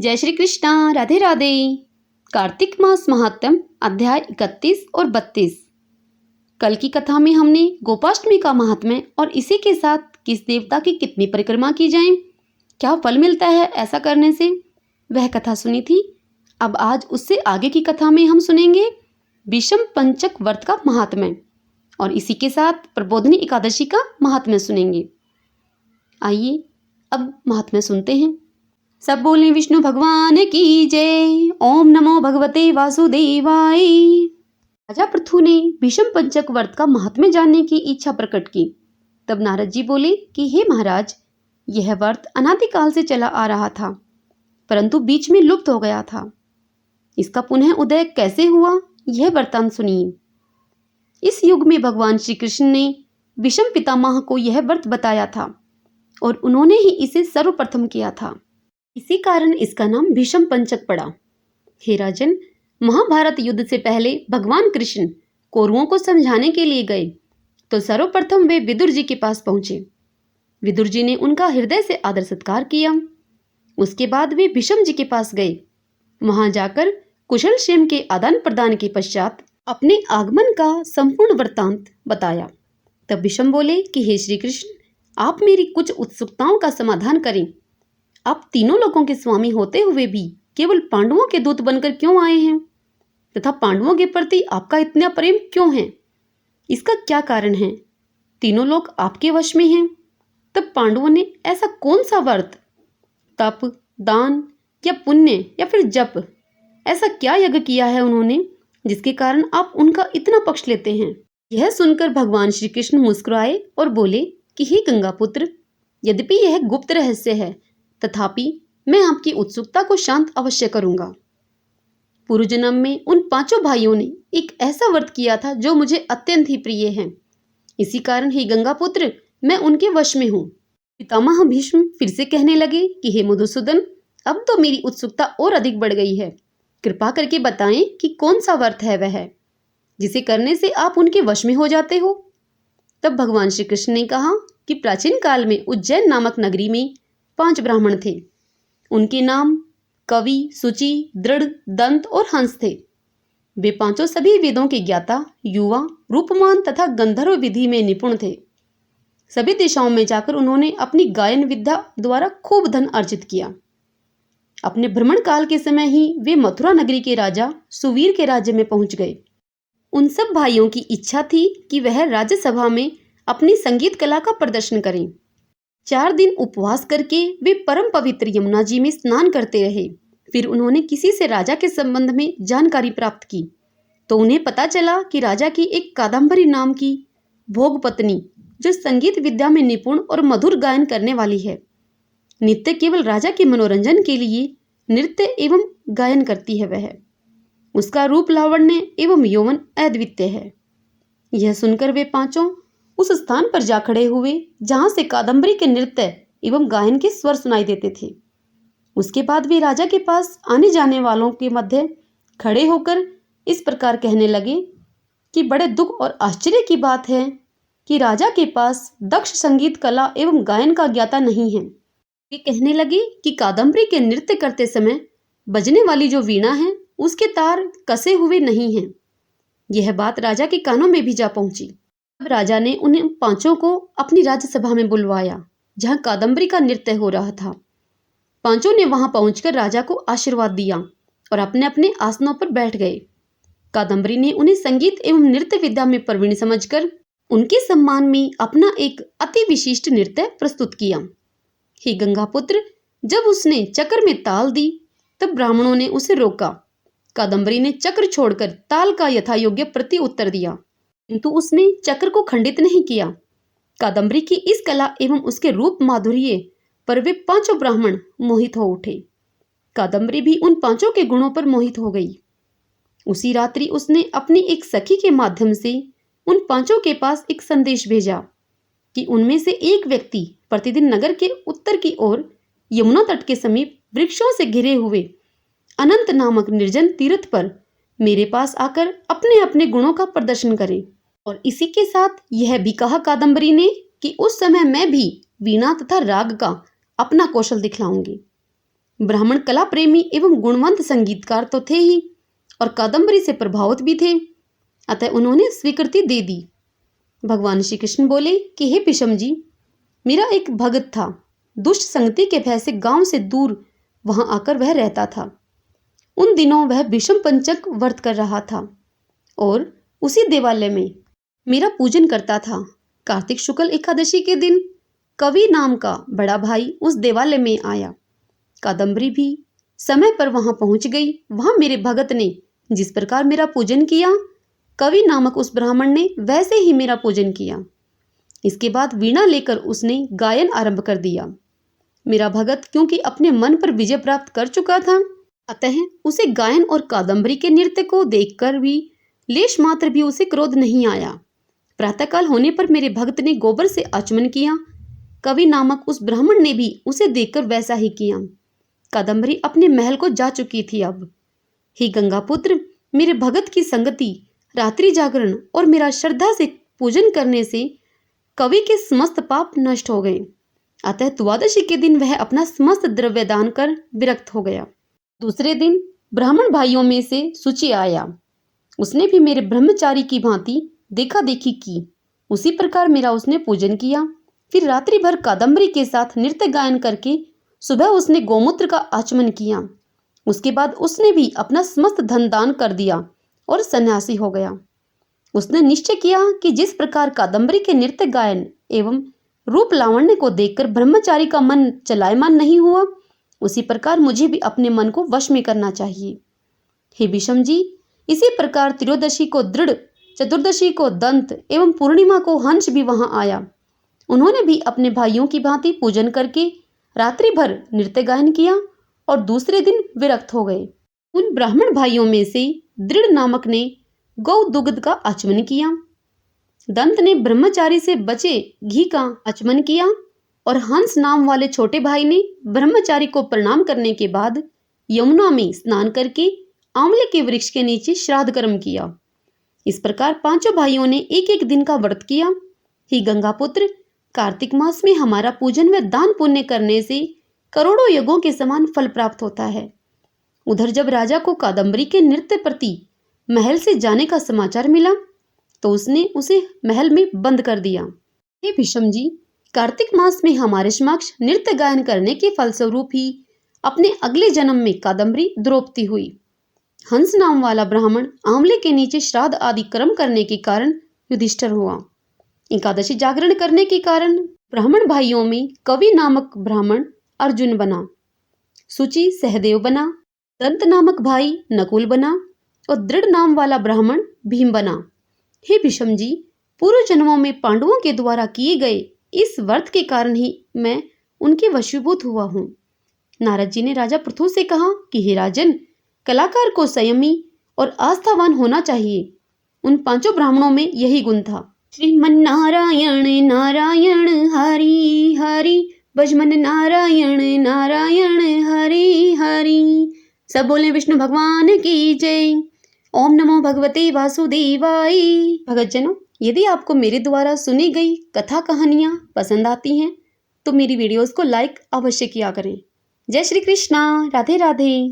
जय श्री कृष्णा। राधे राधे। कार्तिक मास महात्म्य अध्याय 31 और 32। कल की कथा में हमने गोपाष्टमी का महात्म्य और इसी के साथ किस देवता की कितनी परिक्रमा की जाए, क्या फल मिलता है ऐसा करने से, वह कथा सुनी थी। अब आज उससे आगे की कथा में हम सुनेंगे विषम पंचक व्रत का महात्म्य और इसी के साथ प्रबोधिनी एकादशी का महात्म्य सुनेंगे। आइए अब महात्म्य सुनते हैं। सब बोले विष्णु भगवान की जय। ओम नमो भगवते वासुदेवाय। राजा पृथु ने विषम पंचक व्रत का महात्म्य जानने की इच्छा प्रकट की। तब नारद जी बोले कि हे महाराज, यह व्रत अनादिकाल से चला आ रहा था, परंतु बीच में लुप्त हो गया था। इसका पुनः उदय कैसे हुआ, यह वृत्तांत सुनिए। इस युग में भगवान श्री कृष्ण ने विषम पितामह को यह व्रत बताया था और उन्होंने ही इसे सर्वप्रथम किया था। इसी कारण इसका नाम भीषम पंचक पड़ा। हे राजन, महाभारत युद्ध से पहले भगवान कृष्ण कौरवों को समझाने के लिए गए तो सर्वप्रथम वे विदुर जी के पास पहुंचे। विदुर जी ने उनका हृदय से आदर सत्कार किया। उसके बाद वे भीषम जी के पास गए। वहां जाकर कुशल क्षेम के आदान प्रदान के पश्चात अपने आगमन का संपूर्ण वृत्तांत बताया। तब भीषम बोले कि हे श्री कृष्ण, आप मेरी कुछ उत्सुकताओं का समाधान करें। आप तीनों लोगों के स्वामी होते हुए भी केवल पांडवों के दूत बनकर क्यों आए हैं, तथा पांडवों के प्रति आपका इतना प्रेम क्यों है, इसका क्या कारण है? तीनों लोग आपके वश में हैं, तब पांडवों ने ऐसा कौन सा व्रत, तप, दान या पुण्य या फिर जप, ऐसा क्या यज्ञ किया है उन्होंने जिसके कारण आप उनका इतना पक्ष लेते हैं? यह सुनकर भगवान श्री कृष्ण मुस्कुराए और बोले कि हे गंगा पुत्र, यद्यपि यह गुप्त रहस्य है, तथापि मैं आपकी उत्सुकता को शांत अवश्य करूंगा। पूर्व जन्म में उन पांचों भाइयों ने एक ऐसा व्रत किया था जो मुझे अत्यंत ही प्रिय है। इसी कारण हे गंगा पुत्र, मैं उनके वश में हूँ। पितामह भीष्म फिर से कहने लगे कि हे मधुसूदन, अब तो मेरी उत्सुकता और अधिक बढ़ गई है। कृपा करके बताएं कि कौन सा व्रत है वह जिसे करने से आप उनके वश में हो जाते हो। तब भगवान श्री कृष्ण ने कहा कि प्राचीन काल में उज्जैन नामक नगरी में 5 ब्राह्मण थे। उनके नाम कवि, सुचि, दृढ़, दंत और हंस थे। वे पांचों सभी वेदों के ज्ञाता, युवा, रूपमान तथा गंधर्व विधि में निपुण थे। सभी दिशाओं में जाकर उन्होंने अपनी गायन विद्या द्वारा खूब धन अर्जित किया। अपने भ्रमण काल के समय ही वे मथुरा नगरी के राजा सुवीर के राज्य में पहुंच गए। उन सब भाइयों की इच्छा थी कि वह राज्यसभा में अपनी संगीत कला का प्रदर्शन करें। 4 दिन उपवास करके वे परम पवित्र यमुना जी में स्नान करते रहे। फिर उन्होंने किसी से राजा के संबंध में जानकारी प्राप्त की तो उन्हें पता चला कि राजा की एक कादम्बरी नाम की भोग पत्नी, जो संगीत विद्या में निपुण और मधुर गायन करने वाली है, नित्य केवल राजा के मनोरंजन के लिए नृत्य एवं गायन करती है। वह उसका रूप लावण्य एवं यौवन अद्वितीय है। यह सुनकर वे पांचों उस स्थान पर जा खड़े हुए जहां से कादम्बरी के नृत्य एवं गायन के स्वर सुनाई देते थे। उसके बाद वे राजा के पास आने जाने वालों के मध्य खड़े होकर इस प्रकार कहने लगे कि बड़े दुख और आश्चर्य की बात है कि राजा के पास दक्ष संगीत कला एवं गायन का ज्ञाता नहीं है। वे कहने लगे कि कादम्बरी के नृत्य करते समय बजने वाली जो वीणा है उसके तार कसे हुए नहीं हैं। यह बात राजा के कानों में भी जा पहुंची। अब राजा ने उन्हें पांचों को अपनी राज्यसभा में बुलवाया जहां कादम्बरी का नृत्य हो रहा था। पांचों ने वहां पहुंचकर राजा को आशीर्वाद दिया और अपने अपने आसनों पर बैठ गए। कादम्बरी ने उन्हें संगीत एवं नृत्य विद्या में प्रवीण समझकर उनके सम्मान में अपना एक अति विशिष्ट नृत्य प्रस्तुत किया। हे गंगा पुत्र, जब उसने चक्र में ताल दी तब ब्राह्मणों ने उसे रोका। कादम्बरी ने चक्र छोड़कर ताल का यथायोग्य प्रति उत्तर दिया, किंतु उसने चक्र को खंडित नहीं किया। कादम्बरी की इस कला एवं उसके रूप माधुर्य पर वे पांचों ब्राह्मण मोहित हो उठे। कादम्बरी भी उन पांचों के गुणों पर मोहित हो गई। उसी रात्रि उसने अपनी एक सखी के माध्यम से उन पांचों के पास एक संदेश भेजा कि उनमें से एक व्यक्ति प्रतिदिन नगर के उत्तर की ओर यमुना तट के समीप वृक्षों से घिरे हुए अनंत नामक निर्जन तीर्थ पर मेरे पास आकर अपने अपने गुणों का प्रदर्शन करे। और इसी के साथ यह भी कहा कादम्बरी ने कि उस समय मैं भी वीणा तथा राग का अपना कौशल दिखलाऊंगी। ब्राह्मण कला प्रेमी एवं गुणवंत संगीतकार तो थे ही और कादम्बरी से प्रभावित भी थे, अतः उन्होंने स्वीकृति दे दी। भगवान श्री कृष्ण बोले कि हे भीष्म जी, मेरा एक भगत था, दुष्ट संगति के भय से गांव से दूर वहां आकर वह रहता था। उन दिनों वह भीष्म पंचक व्रत कर रहा था और उसी देवालय में मेरा पूजन करता था। कार्तिक शुक्ल एकादशी के दिन कवि नाम का बड़ा भाई उस देवालय में आया। कादम्बरी भी समय पर वहां पहुंच गई। वहां मेरे भगत ने जिस प्रकार मेरा पूजन किया, कवि नामक उस ब्राह्मण ने वैसे ही मेरा पूजन किया। इसके बाद वीणा लेकर उसने गायन आरंभ कर दिया। मेरा भगत क्योंकि अपने मन पर विजय प्राप्त कर चुका था, अतः उसे गायन और कादम्बरी के नृत्य को देखकर भी लेश मात्र भी उसे क्रोध नहीं आया। प्रातःकाल होने पर मेरे भक्त ने गोबर से आचमन किया। कवि नामक उस ब्राह्मण ने भी उसे देखकर वैसा ही किया। कादम्बरी अपने महल को जा चुकी थी। अब हे गंगापुत्र, मेरे भगत की संगति, रात्रि जागरण और मेरा श्रद्धा से पूजन करने से कवि के समस्त पाप नष्ट हो गए। अतः द्वादशी के दिन वह अपना समस्त द्रव्य दान कर विरक्त हो गया। दूसरे दिन ब्राह्मण भाइयों में से सूची आया। उसने भी मेरे ब्रह्मचारी की भांति देखा देखी की। उसी प्रकार मेरा उसने पूजन किया। फिर रात्रि भर कादम्बरी के साथ नृत्य गायन करके सुबह उसने गोमूत्र का आचमन किया। उसके बाद उसने भी अपना समस्त धन दान कर दिया और सन्यासी हो गया। उसने निश्चय किया कि जिस प्रकार कादम्बरी के नृत्य गायन एवं रूप लावण्य को देखकर ब्रह्मचारी का मन चलायमान नहीं हुआ, उसी प्रकार मुझे भी अपने मन को वश में करना चाहिए। हे भीष्म जी, इसी प्रकार त्रयोदशी को दृढ़, चतुर्दशी को दंत एवं पूर्णिमा को हंस भी वहां आया। उन्होंने भी अपने भाइयों की भांति पूजन करके रात्रि भर नृत्य गायन किया और दूसरे दिन विरक्त हो गए। उन ब्राह्मण भाइयों में से दृढ़ नामक ने गौ दुग्ध का आचमन किया। दंत ने ब्रह्मचारी से बचे घी का आचमन किया और हंस नाम वाले छोटे भाई ने ब्रह्मचारी को प्रणाम करने के बाद यमुना में स्नान करके आंवले के वृक्ष के नीचे श्राद्ध कर्म किया। इस प्रकार पांचों भाइयों ने एक एक दिन का व्रत किया। हे गंगापुत्र, कार्तिक मास में हमारा पूजन व दान पुण्य करने से करोड़ों यज्ञों के समान फल प्राप्त होता है। उधर जब राजा को कादम्बरी के नृत्य प्रति महल से जाने का समाचार मिला तो उसने उसे महल में बंद कर दिया। हे भीष्म जी, कार्तिक मास में हमारे समक्ष नृत्य गायन करने के फलस्वरूप ही अपने अगले जन्म में कादम्बरी द्रौपदी हुई। हंस नाम वाला ब्राह्मण आंवले के नीचे श्राद्ध आदि कर्म करने के कारण युधिष्ठिर हुआ। एकादशी जागरण करने के कारण ब्राह्मण भाइयों में कवि नामक ब्राह्मण अर्जुन बना, सुचि सहदेव बना, दंत नामक भाई नकुल बना और दृढ़ नाम वाला ब्राह्मण भीम बना। हे भीष्म जी, पूर्व जन्मों में पांडवों के द्वारा किए गए इस व्रत के कारण ही मैं उनके वशीभूत हुआ हूँ। नारद जी ने राजा पृथु से कहा कि हे राजन, कलाकार को संयमी और आस्थावान होना चाहिए। उन पांचों ब्राह्मणों में यही गुण था। श्रीमन नारायण नारायण हरि हरि, भजमन नारायण नारायण हरि हरि। सब बोले विष्णु भगवान की जय। ओम नमो भगवते वासुदेवाय। भगतजनों, यदि आपको मेरे द्वारा सुनी गई कथा कहानियाँ पसंद आती हैं तो मेरी वीडियोस को लाइक अवश्य किया करें। जय श्री कृष्णा। राधे राधे।